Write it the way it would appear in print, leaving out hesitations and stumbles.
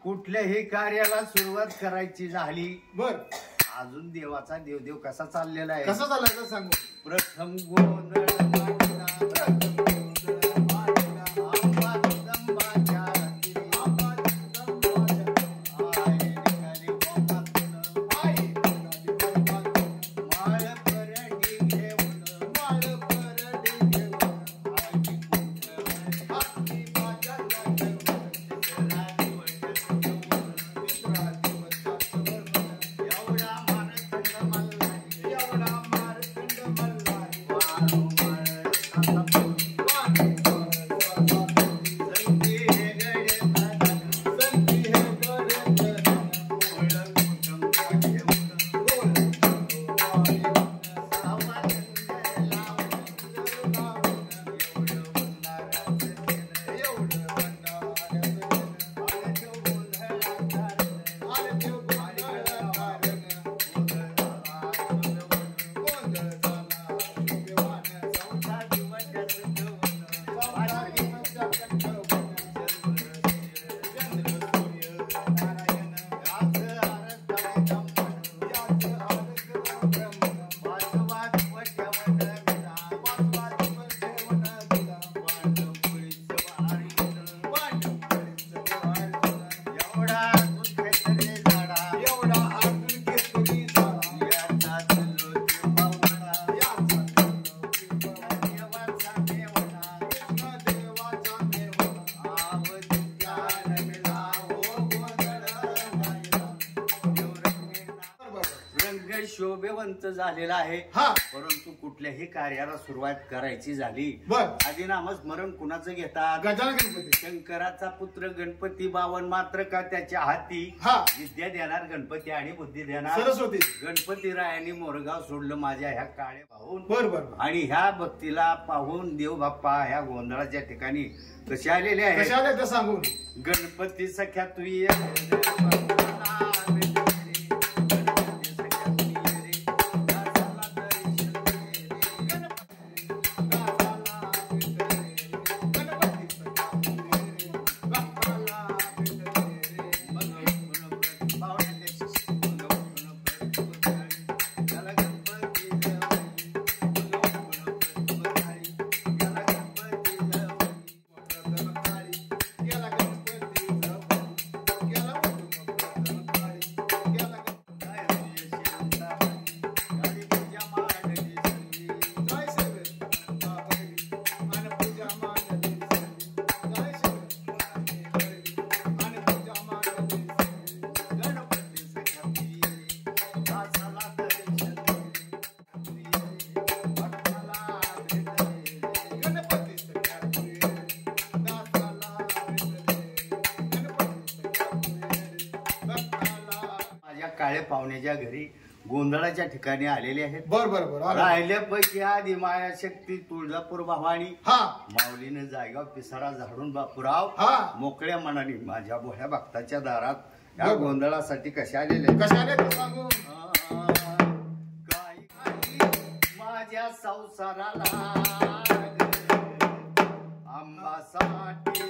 कुठल्याही कार्याला सुरुवात करायची झाली बर अजून देवाचा देवदेव कसा चाललेला आहे कसा चाललाय सांगू. प्रथम गोंधळ मांडला, प्रथम गोंधळ मांडला, आंबा जंबाच्या रात्री, आंबा जंबाच्या आई निघाली गोपातून, आई निघाली गोपातून, माळ परडी घेऊन, माळ परडी घेऊन, आई कुंकू हाती माझ्या लागलं, तिसरा दिवस तिसरा दिवस एवढा मारतंड मल्हारी, एवढा मारतंड मल्हारी, वारो संधी हे गडे धन, संधी हे गडे धन, गोळ कुटुंब घेऊन, गोळ कुटुंब सावंत लावून, एवढं भंडाराचं केलं, एवढं भंडाराचं केलं, आलं देव गोंधळात धारण, आलं देव गोंधळात धारण, गोंधळ झाला शुभवान, चौथा दिवस ठेवून, चौथा दिवस ठेवून, चंद्र सूर्य नारायण, याच आरतळे ब्रह्मण, याच आरतळे ब्रह्मण, पाचवा दिवस ठेवून दिला, पाचवा दिवस ठेवून दिला, पांडवपुरीचं वारीन, पांडवपुरीचं वारीन, एवढा अजून केसरी झाडा, एवढा अजून केसरी झाडा, याचा चलो देवावडा, याचा चलो देवाचा मेवणा, कृष्ण देवाचा मेवणा, आवदित्या रंगला हो गोंधळ राहिला, रंग शोभेवंत झालेला आहे. हा परंतु कुठल्याही कार्याला सुरुवात करायची झाली बर आधी नामस्मरण कुणाचं घेतात? गजानन गणपती. शंकराचा पुत्र गणपती बावन मात्र का त्याच्या हाती हा विद्या देणार गणपती आणि बुद्धी देणार सरस्वती. गणपतीरायांनी मोरगाव सोडलं माझ्या ह्या काळे पाहून. बर बर आणि ह्या भक्तीला पाहून देव बाप्पा ह्या गोंधळाच्या ठिकाणी कसे आलेले आहे? कशा आले ते सांगून. गणपती सख्या तू ये काळे पाहुण्याच्या घरी गोंधळाच्या ठिकाणी आलेले आहेत. बर बर बर राहिल्यापैकी आधी माया शक्ती तुळजापूर भवानी, हा माऊलीनं जायगाव पिसारा झाडून बापूराव हा मोकळ्या मनाने माझ्या भोळ्या भक्ताच्या दारात या गोंधळासाठी कशा आलेले? कशा आले ते सांगून. काही माझ्या संसाराला आंबासाठी